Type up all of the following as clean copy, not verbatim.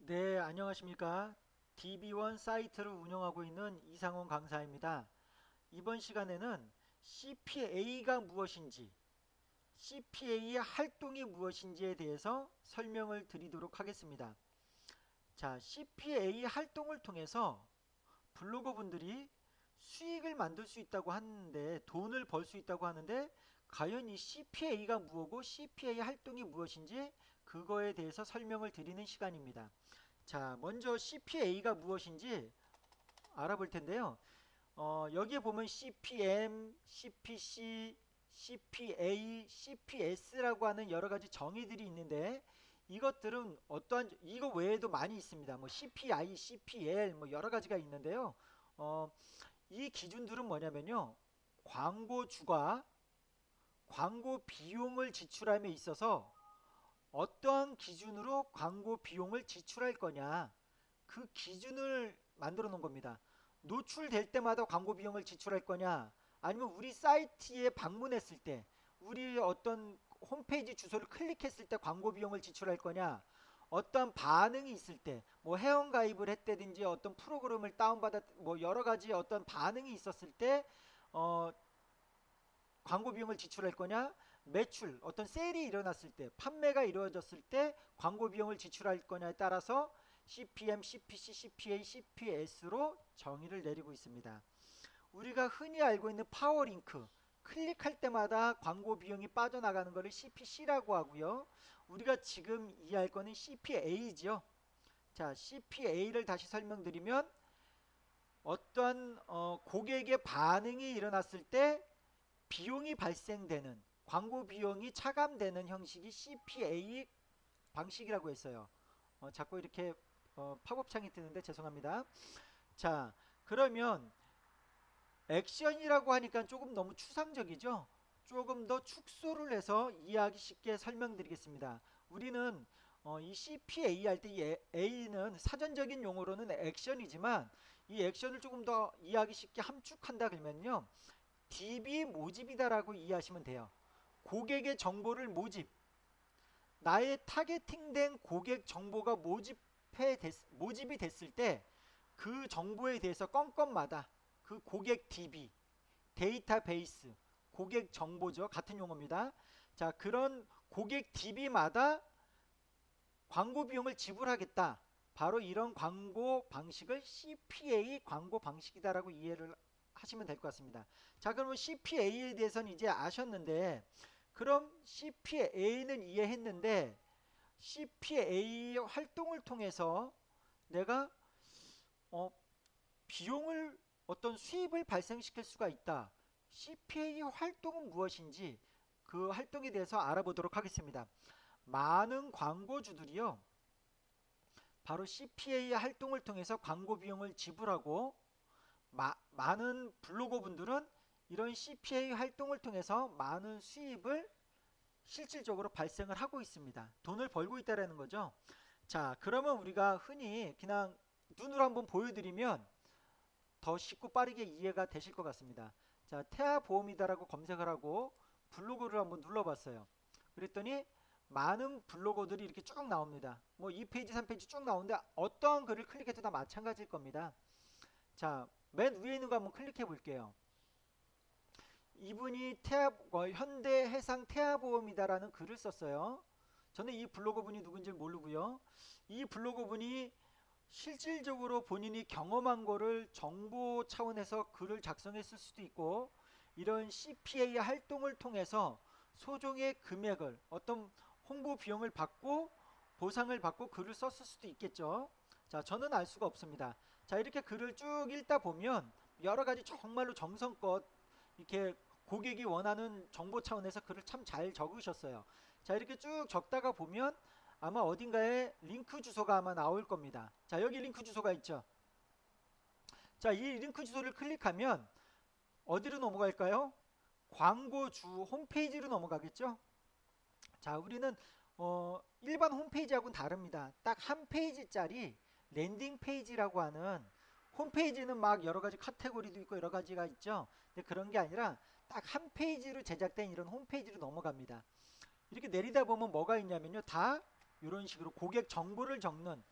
네, 안녕하십니까. DB1 사이트를 운영하고 있는 이상훈 강사입니다. 이번 시간에는 CPA가 무엇인지, CPA의 활동이 무엇인지에 대해서 설명을 드리도록 하겠습니다. 자, CPA 활동을 통해서 블로거분들이 수익을 만들 수 있다고 하는데, 돈을 벌 수 있다고 하는데, 과연 이 CPA가 무엇고 CPA 활동이 무엇인지 그거에 대해서 설명을 드리는 시간입니다. 자, 먼저 CPA가 무엇인지 알아볼 텐데요. 여기에 보면 CPM, CPC, CPA, CPS라고 하는 여러 가지 정의들이 있는데 이것들은 어떠한 이거 외에도 많이 있습니다. 뭐 CPI, CPL 뭐 여러 가지가 있는데요. 어, 이 기준들은 뭐냐면요. 광고주가 광고 비용을 지출함에 있어서 어떠한 기준으로 광고 비용을 지출할 거냐 그 기준을 만들어 놓은 겁니다. 노출될 때마다 광고 비용을 지출할 거냐 아니면 우리 사이트에 방문했을 때 우리 어떤 홈페이지 주소를 클릭했을 때 광고 비용을 지출할 거냐 어떤 반응이 있을 때 뭐 회원 가입을 했다든지 어떤 프로그램을 다운받았 뭐 여러 가지 어떤 반응이 있었을 때 어, 광고 비용을 지출할 거냐 매출 어떤 세일이 일어났을 때 판매가 이루어졌을 때 광고 비용을 지출할 거냐에 따라서 CPM, CPC, CPA, CPS로 정의를 내리고 있습니다. 우리가 흔히 알고 있는 파워링크 클릭할 때마다 광고 비용이 빠져나가는 것을 CPC라고 하고요. 우리가 지금 이해할 거는 CPA죠. 자, CPA를 다시 설명드리면 어떠한 고객의 반응이 일어났을 때 비용이 발생되는 광고 비용이 차감되는 형식이 CPA 방식이라고 했어요. 자꾸 이렇게 팝업창이 뜨는데 죄송합니다. 자, 그러면 액션이라고 하니까 조금 너무 추상적이죠? 조금 더 축소를 해서 이해하기 쉽게 설명드리겠습니다. 우리는 이 CPA 할 때 이 A는 사전적인 용어로는 액션이지만 이 액션을 조금 더 이해하기 쉽게 함축한다 그러면요. DB 모집이다라고 이해하시면 돼요. 고객의 정보를 나의 타겟팅된 고객 정보가 모집이 됐을 때 그 정보에 대해서 건건마다 그 고객 DB, 데이터베이스, 고객 정보죠. 같은 용어입니다. 자, 그런 고객 DB마다 광고 비용을 지불하겠다. 바로 이런 광고 방식을 CPA 광고 방식이다라고 이해를 하시면 될 것 같습니다. 자, 그러면 CPA에 대해서는 이제 아셨는데, 그럼 CPA는 이해했는데, CPA 활동을 통해서 내가 어, 비용을 어떤 수입을 발생시킬 수가 있다. CPA 활동은 무엇인지 그 활동에 대해서 알아보도록 하겠습니다. 많은 광고주들이요. 바로 CPA 활동을 통해서 광고 비용을 지불하고 많은 블로거 분들은 이런 CPA 활동을 통해서 많은 수입을 실질적으로 발생을 하고 있습니다. 돈을 벌고 있다는 거죠. 자, 그러면 우리가 흔히 그냥 눈으로 한번 보여드리면 더 쉽고 빠르게 이해가 되실 것 같습니다. 자, 태아보험이다라고 검색을 하고 블로그를 한번 눌러봤어요. 그랬더니 많은 블로거들이 이렇게 쭉 나옵니다. 뭐 2페이지, 3페이지 쭉 나오는데 어떠한 글을 클릭해도 다 마찬가지일 겁니다. 자, 맨 위에 있는 거 한번 클릭해 볼게요. 이분이 현대해상 태아보험이다라는 글을 썼어요. 저는 이 블로거 분이 누군지 모르고요. 이 블로거 분이 실질적으로 본인이 경험한 거를 정보 차원에서 글을 작성했을 수도 있고 이런 CPA 활동을 통해서 소정의 금액을 어떤 홍보 비용을 받고 보상을 받고 글을 썼을 수도 있겠죠. 자, 저는 알 수가 없습니다. 자, 이렇게 글을 쭉 읽다 보면 여러 가지 정말로 정성껏 이렇게 고객이 원하는 정보 차원에서 글을 참 잘 적으셨어요. 자, 이렇게 쭉 적다가 보면 아마 어딘가에 링크 주소가 아마 나올 겁니다. 자, 여기 링크 주소가 있죠. 자, 이 링크 주소를 클릭하면 어디로 넘어갈까요? 광고주 홈페이지로 넘어가겠죠. 자, 우리는 일반 홈페이지하고는 다릅니다. 딱 한 페이지짜리 랜딩 페이지라고 하는 홈페이지는 막 여러 가지 카테고리도 있고 여러 가지가 있죠. 근데 그런 게 아니라 딱 한 페이지로 제작된 이런 홈페이지로 넘어갑니다. 이렇게 내리다 보면 뭐가 있냐면요. 다 이런 식으로 고객 정보를 적는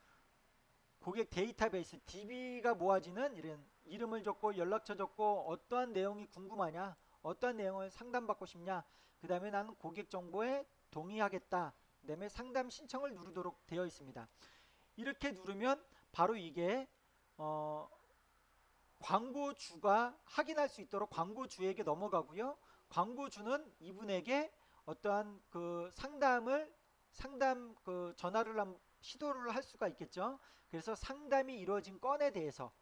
고객 데이터베이스 DB가 모아지는 이런 이름을 적고 연락처 적고 어떠한 내용이 궁금하냐, 어떠한 내용을 상담받고 싶냐, 그 다음에 나는 고객 정보에 동의하겠다, 그 다음에 상담 신청을 누르도록 되어 있습니다. 이렇게 누르면 바로 이게 광고주가 확인할 수 있도록 광고주에게 넘어가고요. 광고주는 이분에게 어떠한 그 상담 그 전화를 시도를 할 수가 있겠죠. 그래서 상담이 이루어진 건에 대해서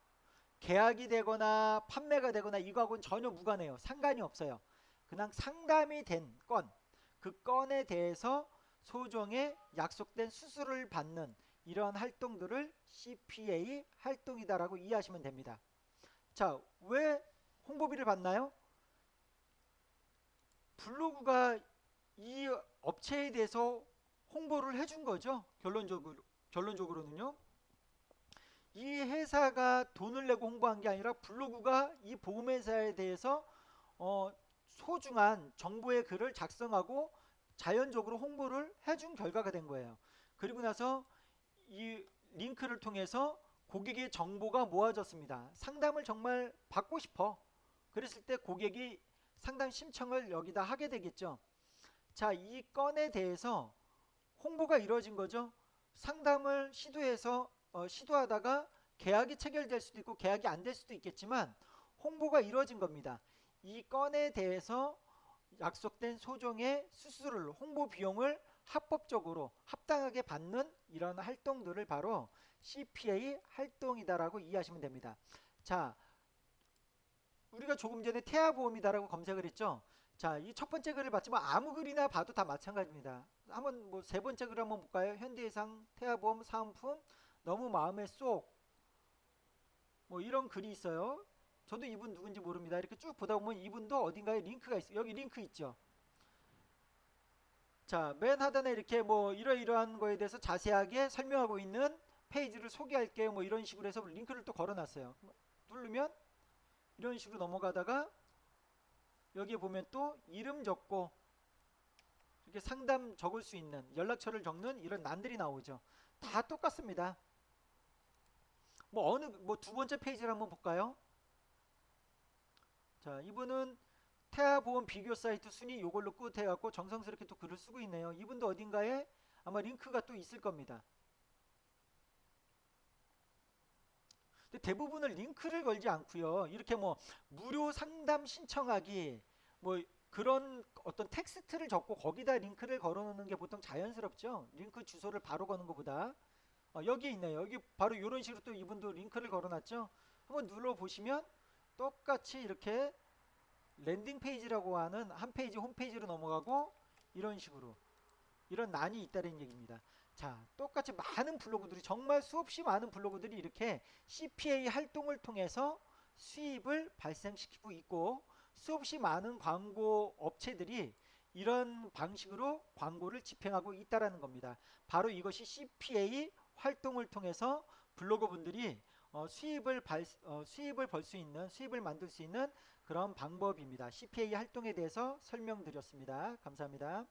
계약이 되거나 판매가 되거나 이거하고는 전혀 무관해요. 상관이 없어요. 그냥 상담이 된 건, 그 건에 대해서 소정의 약속된 수수료를 받는 이런 활동들을 CPA 활동이다라고 이해하시면 됩니다. 자, 왜 홍보비를 받나요? 블로그가 이 업체에 대해서 홍보를 해준 거죠. 결론적으로는요. 이 회사가 돈을 내고 홍보한 게 아니라 블로그가 이 보험회사에 대해서 소중한 정보의 글을 작성하고 자연적으로 홍보를 해준 결과가 된 거예요. 그리고 나서 이 링크를 통해서 고객의 정보가 모아졌습니다. 상담을 정말 받고 싶어. 그랬을 때 고객이 상담 신청을 여기다 하게 되겠죠. 자, 이 건에 대해서 홍보가 이루어진 거죠. 상담을 시도하다가 계약이 체결될 수도 있고 계약이 안 될 수도 있겠지만 홍보가 이루어진 겁니다. 이 건에 대해서 약속된 소정의 수수료를, 홍보 비용을 합법적으로 합당하게 받는 이런 활동들을 바로 CPA 활동이다라고 이해하시면 됩니다. 자, 우리가 조금 전에 태아보험이다라고 검색을 했죠. 자, 이 첫 번째 글을 봤지만 아무 글이나 봐도 다 마찬가지입니다. 한번 뭐 세 번째 글 한번 볼까요? 현대해상 태아보험 사은품 너무 마음에 쏙, 뭐 이런 글이 있어요. 저도 이분 누군지 모릅니다. 이렇게 쭉 보다 보면 이분도 어딘가에 링크가 있어요. 여기 링크 있죠. 자, 맨 하단에 이렇게 뭐 이러이러한 거에 대해서 자세하게 설명하고 있는 페이지를 소개할게요. 뭐 이런 식으로 해서 링크를 또 걸어놨어요. 누르면 이런 식으로 넘어가다가 여기에 보면 또 이름 적고 이렇게 상담 적을 수 있는, 연락처를 적는 이런 난들이 나오죠. 다 똑같습니다. 뭐 두 번째 페이지를 한번 볼까요? 자, 이분은 태아보험 비교 사이트 순위 요걸로 끝해갖고 정성스럽게 또 글을 쓰고 있네요. 이분도 어딘가에 아마 링크가 또 있을 겁니다. 근데 대부분은 링크를 걸지 않고요. 이렇게 뭐 무료 상담 신청하기, 뭐 그런 어떤 텍스트를 적고 거기다 링크를 걸어놓는 게 보통 자연스럽죠. 링크 주소를 바로 거는 것보다. 여기 있네요. 여기 바로 이런 식으로 또 이분도 링크를 걸어놨죠. 한번 눌러보시면 똑같이 이렇게 랜딩 페이지라고 하는 한 페이지 홈페이지로 넘어가고 이런 식으로 이런 난이 있다는 얘기입니다. 자, 똑같이 많은 블로그들이, 정말 수없이 많은 블로그들이 이렇게 CPA 활동을 통해서 수입을 발생시키고 있고, 수없이 많은 광고 업체들이 이런 방식으로 광고를 집행하고 있다는 겁니다. 바로 이것이 CPA 활동을 통해서 블로거분들이 수입을 벌 수 있는, 수입을 만들 수 있는 그런 방법입니다. CPA 활동에 대해서 설명드렸습니다. 감사합니다.